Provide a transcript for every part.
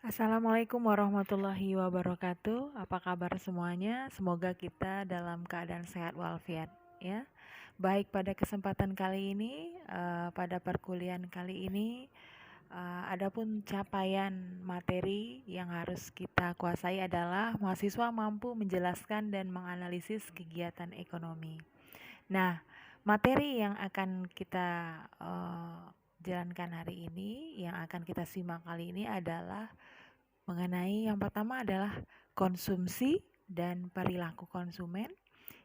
Assalamualaikum warahmatullahi wabarakatuh. Apa kabar semuanya? Semoga kita dalam keadaan sehat walafiat ya. Baik, pada kesempatan kali ini, pada perkuliahan kali ini, adapun capaian materi yang harus kita kuasai adalah mahasiswa mampu menjelaskan dan menganalisis kegiatan ekonomi. Nah, materi yang akan kita jalankan hari ini, yang akan kita simak kali ini adalah mengenai yang pertama adalah konsumsi dan perilaku konsumen,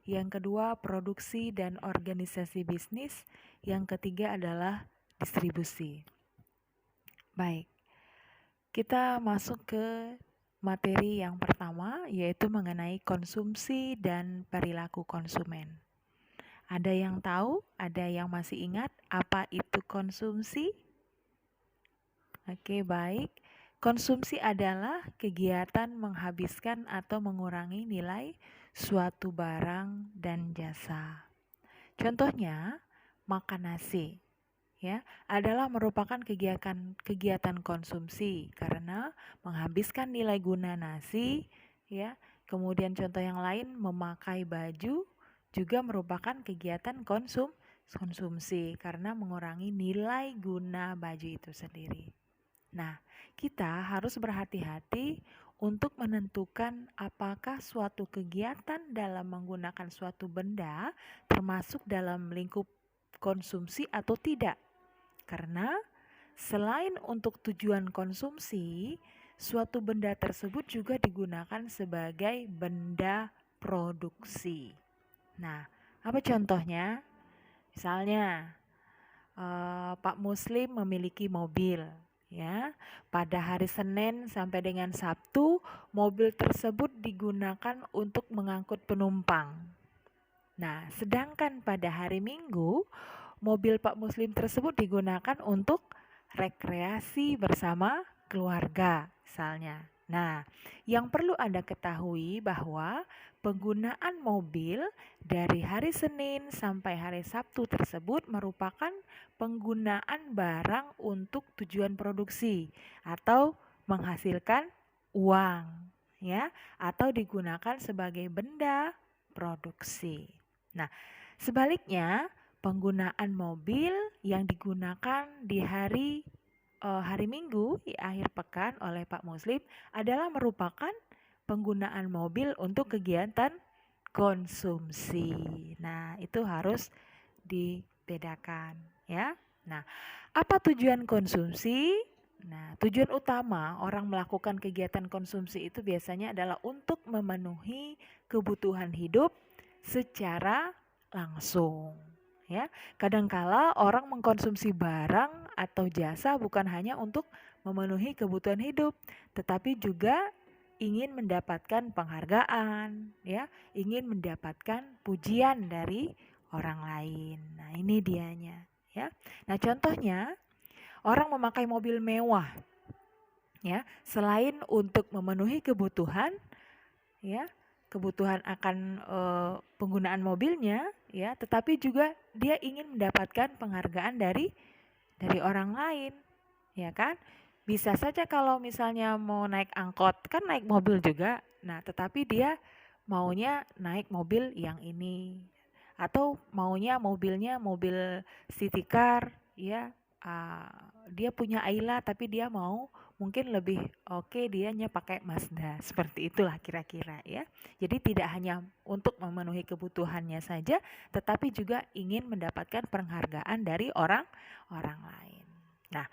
yang kedua produksi dan organisasi bisnis, yang ketiga adalah distribusi. Baik, kita masuk ke materi yang pertama, yaitu mengenai konsumsi dan perilaku konsumen. Ada yang tahu, ada yang masih ingat apa itu konsumsi? Oke, baik. Konsumsi adalah kegiatan menghabiskan atau mengurangi nilai suatu barang dan jasa. Contohnya, makan nasi ya, adalah merupakan kegiatan konsumsi karena menghabiskan nilai guna nasi ya. Kemudian contoh yang lain, memakai baju juga merupakan kegiatan konsumsi karena mengurangi nilai guna baju itu sendiri. Nah, kita harus berhati-hati untuk menentukan apakah suatu kegiatan dalam menggunakan suatu benda termasuk dalam lingkup konsumsi atau tidak. Karena selain untuk tujuan konsumsi, suatu benda tersebut juga digunakan sebagai benda produksi. Nah, apa contohnya? Misalnya, Pak Muslim memiliki mobil ya. Pada hari Senin sampai dengan Sabtu, mobil tersebut digunakan untuk mengangkut penumpang. Nah, sedangkan pada hari Minggu, mobil Pak Muslim tersebut digunakan untuk rekreasi bersama keluarga misalnya. Nah, yang perlu Anda ketahui bahwa penggunaan mobil dari hari Senin sampai hari Sabtu tersebut merupakan penggunaan barang untuk tujuan produksi atau menghasilkan uang ya, atau digunakan sebagai benda produksi. Nah, sebaliknya penggunaan mobil yang digunakan di hari Minggu di akhir pekan oleh Pak Muslim adalah merupakan penggunaan mobil untuk kegiatan konsumsi. Nah, itu harus dibedakan ya. Nah, apa tujuan konsumsi? Nah, tujuan utama orang melakukan kegiatan konsumsi itu biasanya adalah untuk memenuhi kebutuhan hidup secara langsung. Ya, kadangkala orang mengkonsumsi barang atau jasa bukan hanya untuk memenuhi kebutuhan hidup, tetapi juga ingin mendapatkan penghargaan, ya, ingin mendapatkan pujian dari orang lain. Nah, ini dianya, ya. Nah, contohnya orang memakai mobil mewah, ya, selain untuk memenuhi kebutuhan, ya, kebutuhan akan penggunaan mobilnya, ya, tetapi juga dia ingin mendapatkan penghargaan dari orang lain, ya kan? Bisa saja kalau misalnya mau naik angkot, kan naik mobil juga. Nah, tetapi dia maunya naik mobil yang ini atau maunya mobilnya mobil city car, ya. Dia punya Ayla tapi dia mau mungkin lebih oke dianya pakai Mazda. Seperti itulah kira-kira ya. Jadi tidak hanya untuk memenuhi kebutuhannya saja, tetapi juga ingin mendapatkan penghargaan dari orang lain. Nah,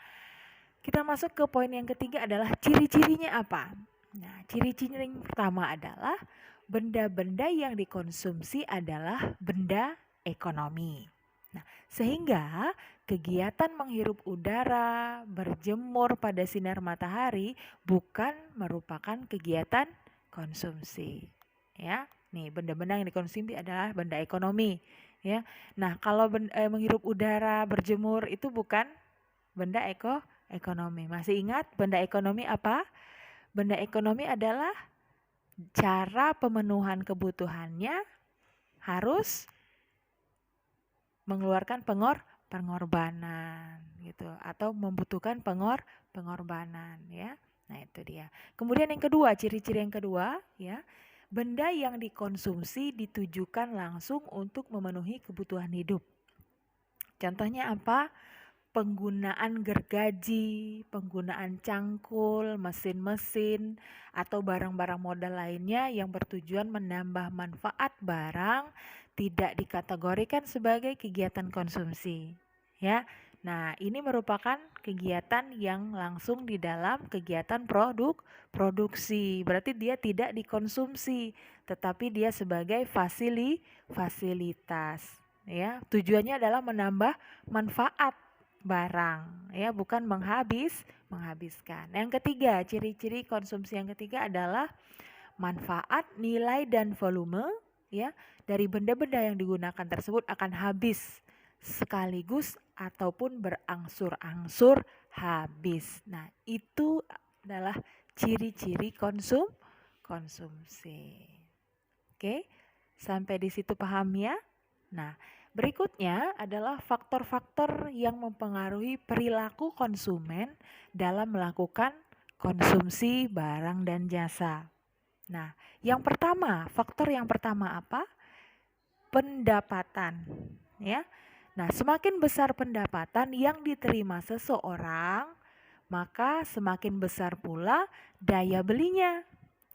kita masuk ke poin yang ketiga adalah ciri-cirinya apa? Nah, ciri-ciri yang pertama adalah benda-benda yang dikonsumsi adalah benda ekonomi. Nah, sehingga kegiatan menghirup udara, berjemur pada sinar matahari bukan merupakan kegiatan konsumsi. Ya, nih benda-benda yang dikonsumsi adalah benda ekonomi. Ya, nah kalau menghirup udara, berjemur itu bukan benda ekonomi. Masih ingat benda ekonomi apa? Benda ekonomi adalah cara pemenuhan kebutuhannya harus mengeluarkan pengorbanan gitu atau membutuhkan pengorbanan ya. Nah, itu dia. Kemudian yang kedua, ciri-ciri yang kedua, ya, benda yang dikonsumsi ditujukan langsung untuk memenuhi kebutuhan hidup. Contohnya apa? Penggunaan gergaji, penggunaan cangkul, mesin-mesin, atau barang-barang modal lainnya yang bertujuan menambah manfaat barang tidak dikategorikan sebagai kegiatan konsumsi. Ya, nah ini merupakan kegiatan yang langsung di dalam kegiatan produksi. Berarti dia tidak dikonsumsi, tetapi dia sebagai fasilitas. Ya, tujuannya adalah menambah manfaat barang, ya, bukan menghabiskan. Yang ketiga, ciri-ciri konsumsi yang ketiga adalah manfaat, nilai dan volume, ya, dari benda-benda yang digunakan tersebut akan habis sekaligus ataupun berangsur-angsur habis. Nah, itu adalah ciri-ciri konsumsi. Oke, sampai di situ paham ya? Nah, berikutnya adalah faktor-faktor yang mempengaruhi perilaku konsumen dalam melakukan konsumsi barang dan jasa. Nah, faktor yang pertama apa? Pendapatan, ya. Nah, semakin besar pendapatan yang diterima seseorang, maka semakin besar pula daya belinya.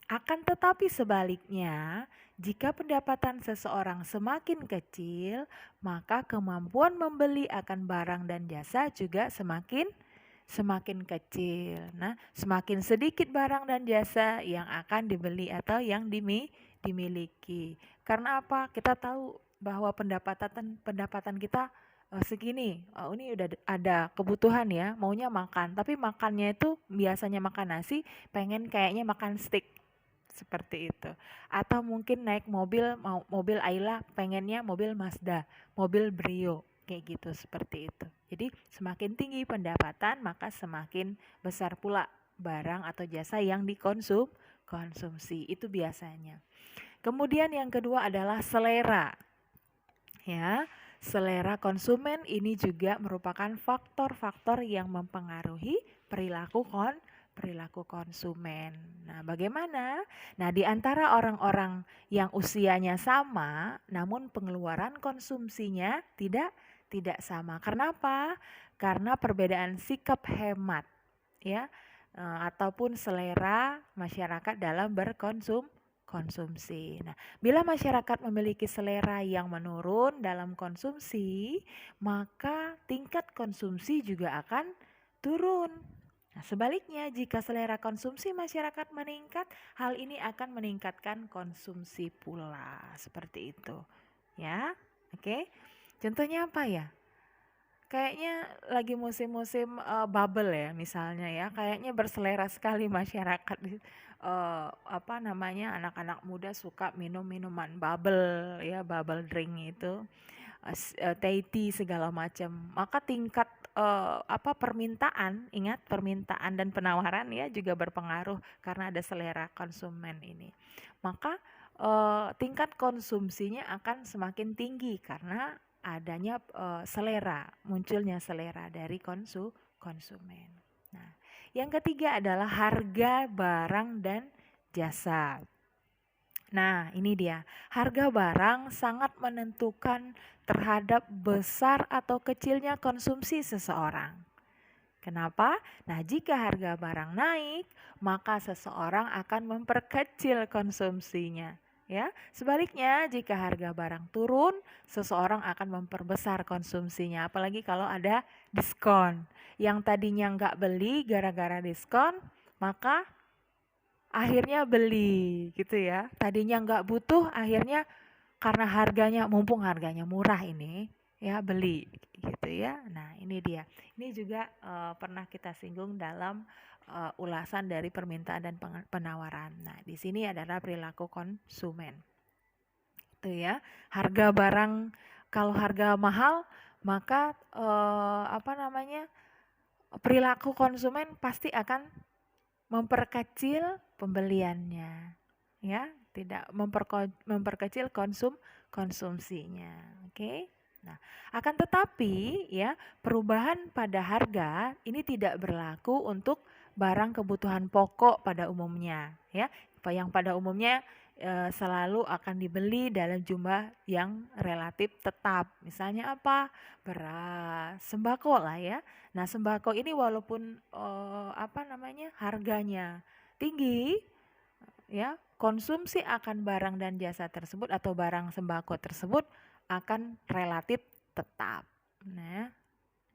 Akan tetapi sebaliknya, jika pendapatan seseorang semakin kecil, maka kemampuan membeli akan barang dan jasa juga semakin kecil. Nah, semakin sedikit barang dan jasa yang akan dibeli atau yang dimiliki. Karena apa? Kita tahu bahwa pendapatan kita segini, ini udah ada kebutuhan ya, maunya makan, tapi makannya itu biasanya makan nasi, pengen kayaknya makan steak. Seperti itu. Atau mungkin naik mobil Ayla, pengennya mobil Mazda, mobil Brio, kayak gitu, seperti itu. Jadi semakin tinggi pendapatan, maka semakin besar pula barang atau jasa yang dikonsumsi. Itu biasanya. Kemudian yang kedua adalah selera. Ya, selera konsumen ini juga merupakan faktor-faktor yang mempengaruhi perilaku konsumen. Nah, bagaimana? Nah, di antara orang-orang yang usianya sama, namun pengeluaran konsumsinya tidak sama. Karena apa? Karena perbedaan sikap hemat, ya, ataupun selera masyarakat dalam konsumsi. Nah, bila masyarakat memiliki selera yang menurun dalam konsumsi, maka tingkat konsumsi juga akan turun. Nah, sebaliknya, jika selera konsumsi masyarakat meningkat, hal ini akan meningkatkan konsumsi pula. Seperti itu. Ya, oke. Contohnya apa ya? Kayaknya lagi musim-musim bubble ya misalnya ya. Kayaknya berselera sekali masyarakat apa namanya, anak-anak muda suka minum minuman bubble ya, bubble drink itu. Thai tea segala macam. Maka tingkat permintaan, ingat permintaan dan penawaran ya juga berpengaruh karena ada selera konsumen ini. Maka tingkat konsumsinya akan semakin tinggi karena adanya munculnya selera dari konsumen. Nah, yang ketiga adalah harga barang dan jasa. Nah, ini dia. Harga barang sangat menentukan terhadap besar atau kecilnya konsumsi seseorang. Kenapa? Nah, jika harga barang naik, maka seseorang akan memperkecil konsumsinya. Ya, sebaliknya jika harga barang turun, seseorang akan memperbesar konsumsinya. Apalagi kalau ada diskon. Yang tadinya nggak beli gara-gara diskon, maka akhirnya beli gitu ya. Tadinya nggak butuh, akhirnya karena mumpung harganya murah ini, ya beli gitu ya. Nah, ini dia. Ini juga pernah kita singgung dalam ulasan dari permintaan dan penawaran. Nah, di sini adalah perilaku konsumen. Itu ya. Harga barang, kalau harga mahal, maka perilaku konsumen pasti akan memperkecil pembeliannya, ya, tidak memperkecil konsumsinya. Oke. Nah, akan tetapi ya, perubahan pada harga ini tidak berlaku untuk barang kebutuhan pokok pada umumnya, ya. Yang pada umumnya selalu akan dibeli dalam jumlah yang relatif tetap. Misalnya apa? Beras, sembako lah ya. Nah, sembako ini walaupun harganya tinggi, ya, konsumsi akan barang dan jasa tersebut atau barang sembako tersebut akan relatif tetap. Nah,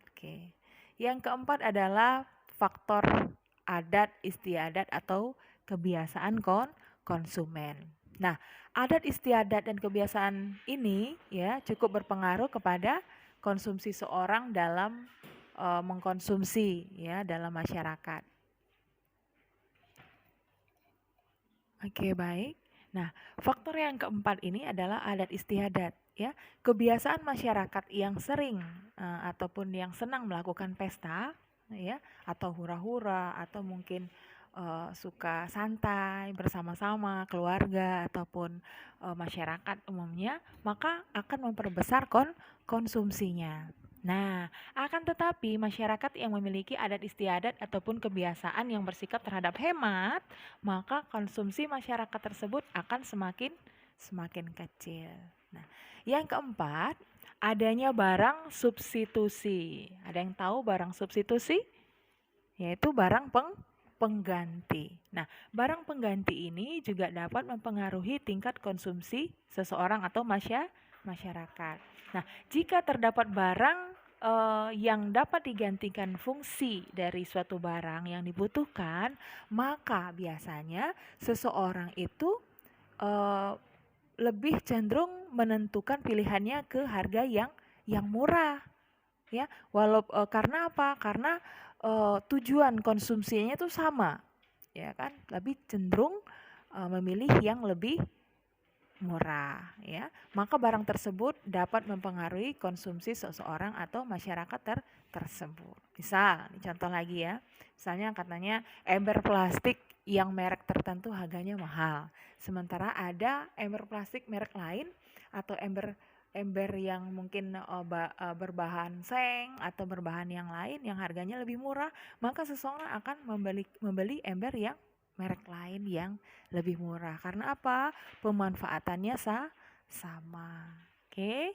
oke. Yang keempat adalah faktor adat istiadat atau kebiasaan konsumen. Nah, adat istiadat dan kebiasaan ini ya cukup berpengaruh kepada konsumsi seorang dalam mengkonsumsi ya dalam masyarakat. Oke, baik. Nah, faktor yang keempat ini adalah adat istiadat ya. Kebiasaan masyarakat yang sering ataupun yang senang melakukan pesta ya atau hura-hura atau mungkin suka santai bersama-sama keluarga ataupun masyarakat umumnya, maka akan memperbesar konsumsinya. Nah, akan tetapi masyarakat yang memiliki adat istiadat ataupun kebiasaan yang bersikap terhadap hemat, maka konsumsi masyarakat tersebut akan semakin kecil. Nah, yang keempat, adanya barang substitusi. Ada yang tahu barang substitusi? Yaitu barang pengganti. Nah, barang pengganti ini juga dapat mempengaruhi tingkat konsumsi seseorang atau masyarakat. Nah, jika terdapat barang yang dapat digantikan fungsi dari suatu barang yang dibutuhkan, maka biasanya seseorang itu lebih cenderung menentukan pilihannya ke harga yang murah, ya. Karena apa? Karena tujuan konsumsinya itu sama, ya kan? Lebih cenderung memilih yang lebih murah, ya. Maka barang tersebut dapat mempengaruhi konsumsi seseorang atau masyarakat tersebut. Misal, ini contoh lagi ya. Misalnya katanya ember plastik yang merek tertentu harganya mahal. Sementara ada ember plastik merek lain atau ember yang mungkin berbahan seng atau berbahan yang lain yang harganya lebih murah, maka seseorang akan membeli ember yang merek lain yang lebih murah. Karena apa? Pemanfaatannya sama. Oke,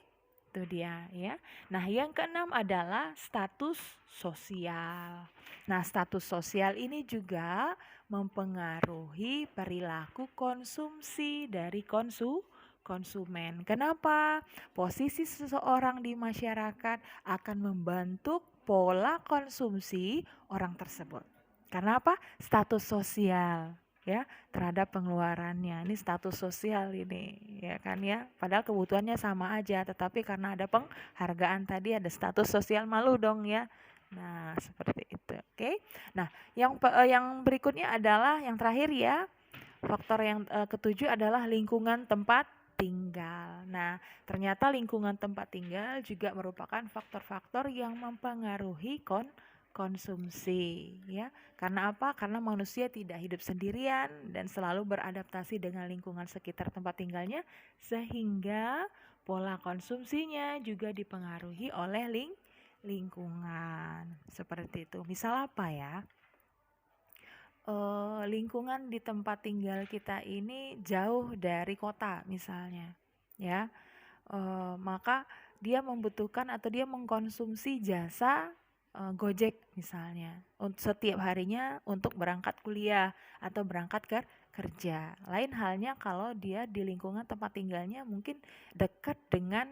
itu dia ya. Nah, yang keenam adalah status sosial. Nah, status sosial ini juga mempengaruhi perilaku konsumsi dari konsumen. Kenapa? Posisi seseorang di masyarakat akan membentuk pola konsumsi orang tersebut. Karena apa? Status sosial ya terhadap pengeluarannya. Ini status sosial ini ya kan ya. Padahal kebutuhannya sama aja, tetapi karena ada penghargaan tadi ada status sosial, malu dong ya. Nah, seperti itu. Oke. Nah, yang berikutnya adalah yang terakhir ya. Faktor yang ketujuh adalah lingkungan tempat tinggal. Nah, ternyata lingkungan tempat tinggal juga merupakan faktor-faktor yang mempengaruhi konsumsi ya. Karena apa? Karena manusia tidak hidup sendirian dan selalu beradaptasi dengan lingkungan sekitar tempat tinggalnya, sehingga pola konsumsinya juga dipengaruhi oleh lingkungan. Seperti itu. Misal apa ya? Lingkungan di tempat tinggal kita ini jauh dari kota misalnya ya, maka dia membutuhkan atau dia mengkonsumsi jasa Gojek misalnya untuk setiap harinya untuk berangkat kuliah atau berangkat kerja. Lain halnya kalau dia di lingkungan tempat tinggalnya mungkin dekat dengan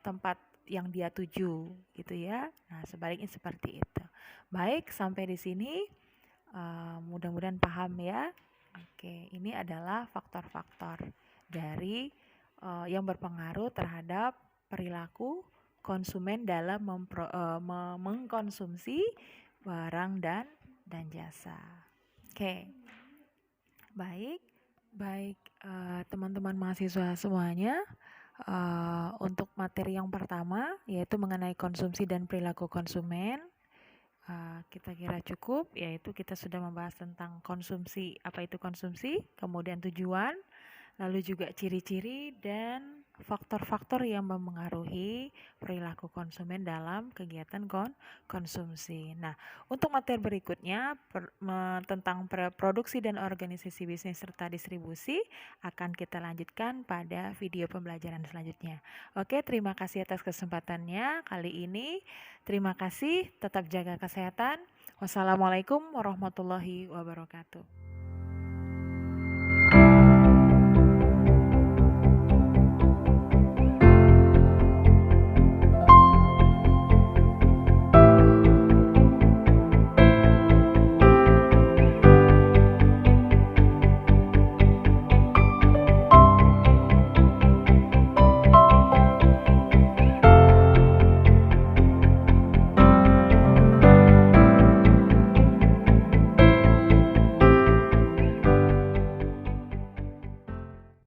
tempat yang dia tuju gitu ya. Nah, sebaliknya seperti itu. Baik, sampai di sini mudah-mudahan paham ya. Oke, ini adalah faktor-faktor dari yang berpengaruh terhadap perilaku konsumen dalam mengkonsumsi barang dan jasa. Oke, baik teman-teman mahasiswa semuanya. Untuk materi yang pertama yaitu mengenai konsumsi dan perilaku konsumen. Kita kira cukup, yaitu kita sudah membahas tentang konsumsi, apa itu konsumsi, kemudian tujuan, lalu juga ciri-ciri dan faktor-faktor yang mempengaruhi perilaku konsumen dalam kegiatan konsumsi. Nah, untuk materi berikutnya tentang produksi dan organisasi bisnis serta distribusi akan kita lanjutkan pada video pembelajaran selanjutnya. Oke, terima kasih atas kesempatannya kali ini. Terima kasih, tetap jaga kesehatan. Wassalamualaikum warahmatullahi wabarakatuh.